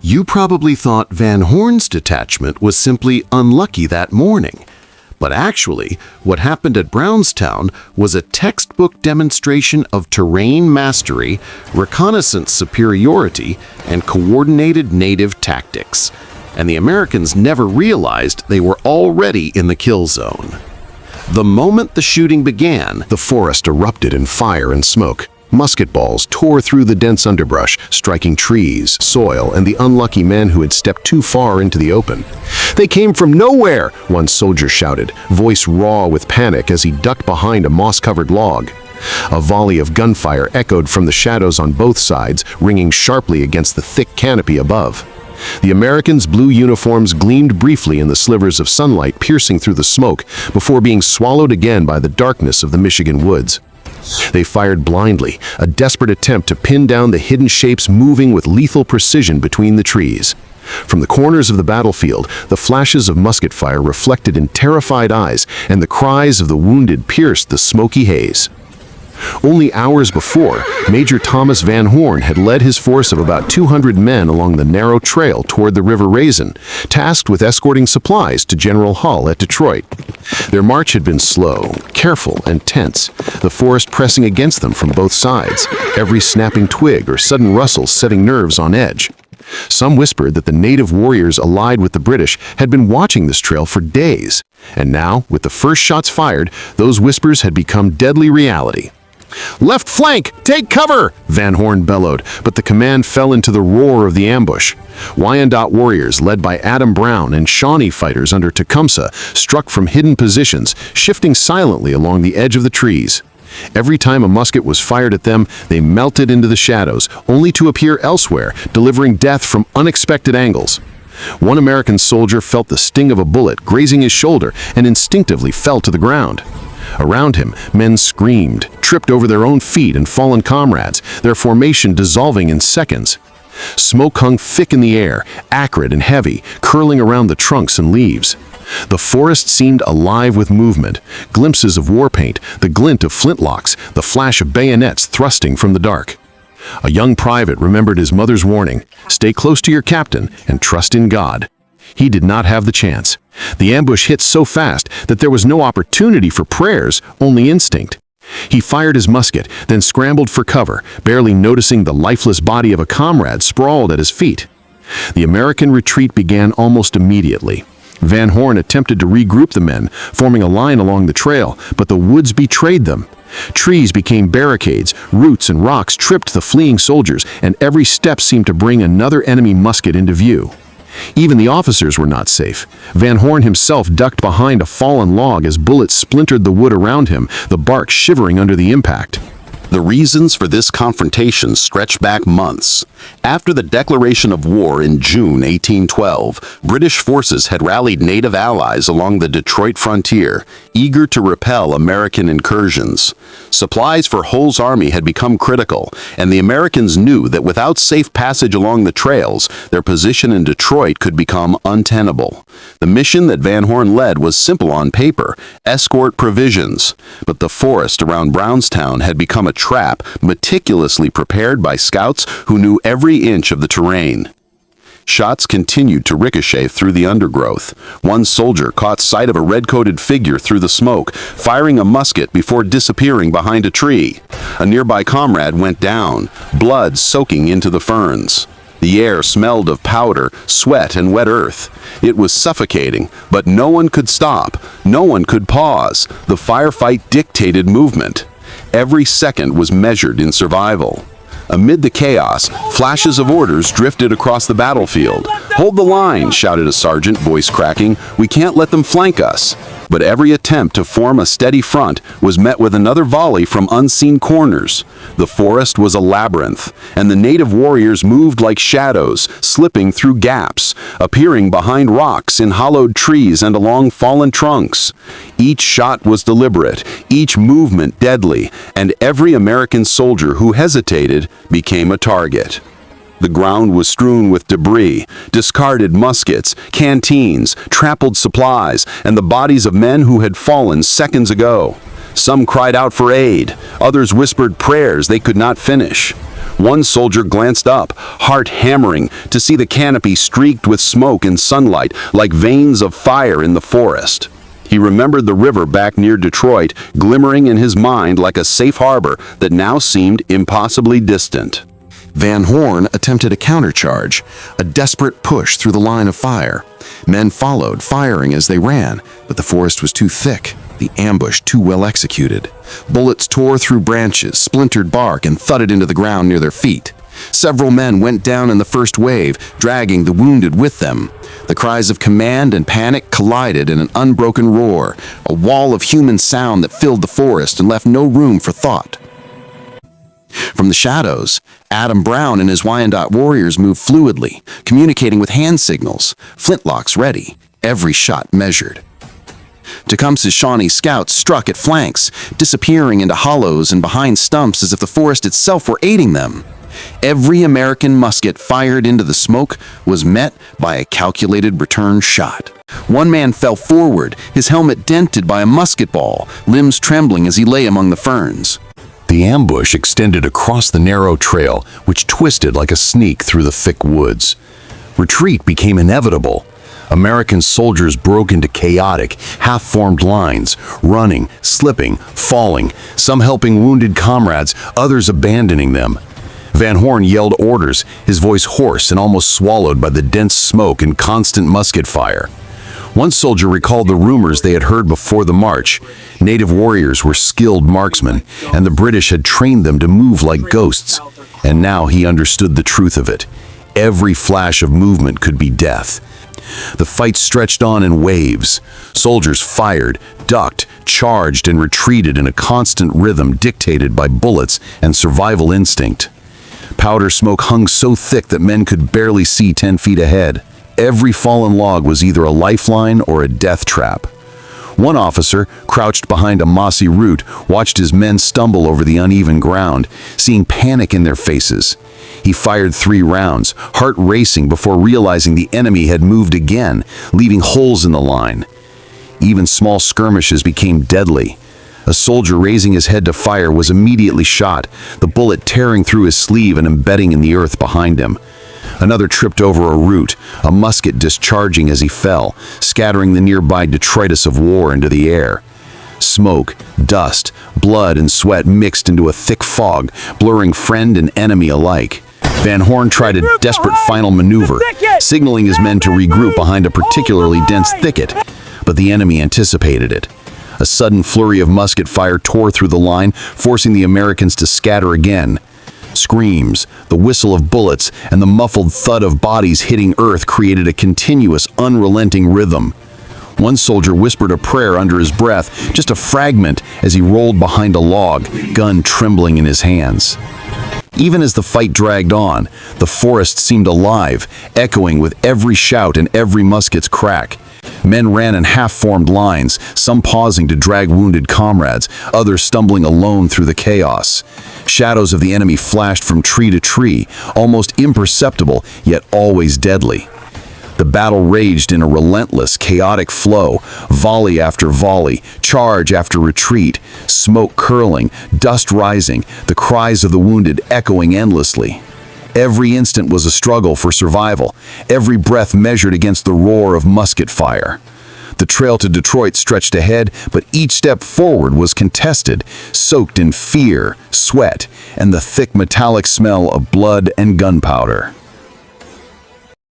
You probably thought Van Horn's detachment was simply unlucky that morning. But actually, what happened at Brownstown was a textbook demonstration of terrain mastery, reconnaissance superiority, and coordinated native tactics. And the Americans never realized they were already in the kill zone. The moment the shooting began, The forest erupted in fire and smoke. Musket balls tore through the dense underbrush, striking trees, soil, and the unlucky men who had stepped too far into the open. "They came from nowhere!" one soldier shouted, voice raw with panic as he ducked behind a moss-covered log. A volley of gunfire echoed from the shadows on both sides, ringing sharply against the thick canopy above. The Americans' blue uniforms gleamed briefly in the slivers of sunlight piercing through the smoke before being swallowed again by the darkness of the Michigan woods. They fired blindly, a desperate attempt to pin down the hidden shapes moving with lethal precision between the trees. From the corners of the battlefield, the flashes of musket fire reflected in terrified eyes, and the cries of the wounded pierced the smoky haze. Only hours before, Major Thomas Van Horn had led his force of about 200 men along the narrow trail toward the River Raisin, tasked with escorting supplies to General Hull at Detroit. Their march had been slow, careful, and tense, the forest pressing against them from both sides, every snapping twig or sudden rustle setting nerves on edge. Some whispered that the native warriors allied with the British had been watching this trail for days, and now, with the first shots fired, those whispers had become deadly reality. "Left flank! Take cover!" Van Horn bellowed, but the command fell into the roar of the ambush. Wyandot warriors, led by Adam Brown, and Shawnee fighters under Tecumseh, struck from hidden positions, shifting silently along the edge of the trees. Every time a musket was fired at them, they melted into the shadows, only to appear elsewhere, delivering death from unexpected angles. One American soldier felt the sting of a bullet grazing his shoulder and instinctively fell to the ground. Around him, men screamed, tripped over their own feet and fallen comrades, their formation dissolving in seconds. Smoke hung thick in the air, acrid and heavy, curling around the trunks and leaves. The forest seemed alive with movement, glimpses of war paint, the glint of flintlocks, the flash of bayonets thrusting from the dark. A young private remembered his mother's warning, "Stay close to your captain and trust in God." He did not have the chance. The ambush hit so fast that there was no opportunity for prayers, only instinct. He fired his musket, then scrambled for cover, barely noticing the lifeless body of a comrade sprawled at his feet. The American retreat began almost immediately. Van Horn attempted to regroup the men, forming a line along the trail, but the woods betrayed them. Trees became barricades, roots and rocks tripped the fleeing soldiers, and every step seemed to bring another enemy musket into view. Even the officers were not safe. Van Horn himself ducked behind a fallen log as bullets splintered the wood around him, the bark shivering under the impact. The reasons for this confrontation stretch back months. After the declaration of war in June 1812, British forces had rallied native allies along the Detroit frontier, eager to repel American incursions. Supplies for Hull's army had become critical, and the Americans knew that without safe passage along the trails, their position in Detroit could become untenable. The mission that Van Horn led was simple on paper: escort provisions. But the forest around Brownstown had become a trap meticulously prepared by scouts who knew every inch of the terrain. Shots continued to ricochet through the undergrowth. One soldier caught sight of a red-coated figure through the smoke, firing a musket before disappearing behind a tree. A nearby comrade went down, blood soaking into the ferns. The air smelled of powder, sweat, and wet earth. It was suffocating, but no one could stop. No one could pause. The firefight dictated movement. Every second was measured in survival. Amid the chaos, flashes of orders drifted across the battlefield. "Hold the line," shouted a sergeant, voice cracking. "We can't let them flank us." But every attempt to form a steady front was met with another volley from unseen corners. The forest was a labyrinth, and the native warriors moved like shadows, slipping through gaps, appearing behind rocks, in hollowed trees, and along fallen trunks. Each shot was deliberate, each movement deadly, and every American soldier who hesitated became a target. The ground was strewn with debris, discarded muskets, canteens, trampled supplies, and the bodies of men who had fallen seconds ago. Some cried out for aid. Others whispered prayers they could not finish. One soldier glanced up, heart hammering, to see the canopy streaked with smoke and sunlight like veins of fire in the forest. He remembered the river back near Detroit, glimmering in his mind like a safe harbor that now seemed impossibly distant. Van Horn attempted a countercharge, a desperate push through the line of fire. Men followed, firing as they ran, but the forest was too thick, the ambush too well executed. Bullets tore through branches, splintered bark, and thudded into the ground near their feet. Several men went down in the first wave, dragging the wounded with them. The cries of command and panic collided in an unbroken roar, a wall of human sound that filled the forest and left no room for thought. From the shadows, Adam Brown and his Wyandot warriors moved fluidly, communicating with hand signals, flintlocks ready, every shot measured. Tecumseh's Shawnee scouts struck at flanks, disappearing into hollows and behind stumps as if the forest itself were aiding them. Every American musket fired into the smoke was met by a calculated return shot. One man fell forward, his helmet dented by a musket ball, limbs trembling as he lay among the ferns. The ambush extended across the narrow trail, which twisted like a snake through the thick woods. Retreat became inevitable. American soldiers broke into chaotic, half-formed lines, running, slipping, falling, some helping wounded comrades, others abandoning them. Van Horn yelled orders, his voice hoarse and almost swallowed by the dense smoke and constant musket fire. One soldier recalled the rumors they had heard before the march. Native warriors were skilled marksmen, and the British had trained them to move like ghosts. And now he understood the truth of it. Every flash of movement could be death. The fight stretched on in waves. Soldiers fired, ducked, charged, and retreated in a constant rhythm dictated by bullets and survival instinct. Powder smoke hung so thick that men could barely see 10 feet ahead. Every fallen log was either a lifeline or a death trap. One officer, crouched behind a mossy root, watched his men stumble over the uneven ground, seeing panic in their faces. He fired 3 rounds, heart racing before realizing the enemy had moved again, leaving holes in the line. Even small skirmishes became deadly. A soldier raising his head to fire was immediately shot, the bullet tearing through his sleeve and embedding in the earth behind him. Another tripped over a root, a musket discharging as he fell, scattering the nearby detritus of war into the air. Smoke, dust, blood, and sweat mixed into a thick fog, blurring friend and enemy alike. Van Horn tried a desperate final maneuver, signaling his men to regroup behind a particularly dense thicket, but the enemy anticipated it. A sudden flurry of musket fire tore through the line, forcing the Americans to scatter again. Screams, the whistle of bullets, and the muffled thud of bodies hitting earth created a continuous, unrelenting rhythm. One soldier whispered a prayer under his breath, just a fragment as he rolled behind a log, gun trembling in his hands. Even as the fight dragged on, the forest seemed alive, echoing with every shout and every musket's crack. Men ran in half-formed lines, some pausing to drag wounded comrades, others stumbling alone through the chaos. Shadows of the enemy flashed from tree to tree, almost imperceptible, yet always deadly. The battle raged in a relentless, chaotic flow, volley after volley, charge after retreat, smoke curling, dust rising, the cries of the wounded echoing endlessly. Every instant was a struggle for survival, every breath measured against the roar of musket fire. The trail to Detroit stretched ahead, but each step forward was contested, soaked in fear, sweat, and the thick metallic smell of blood and gunpowder.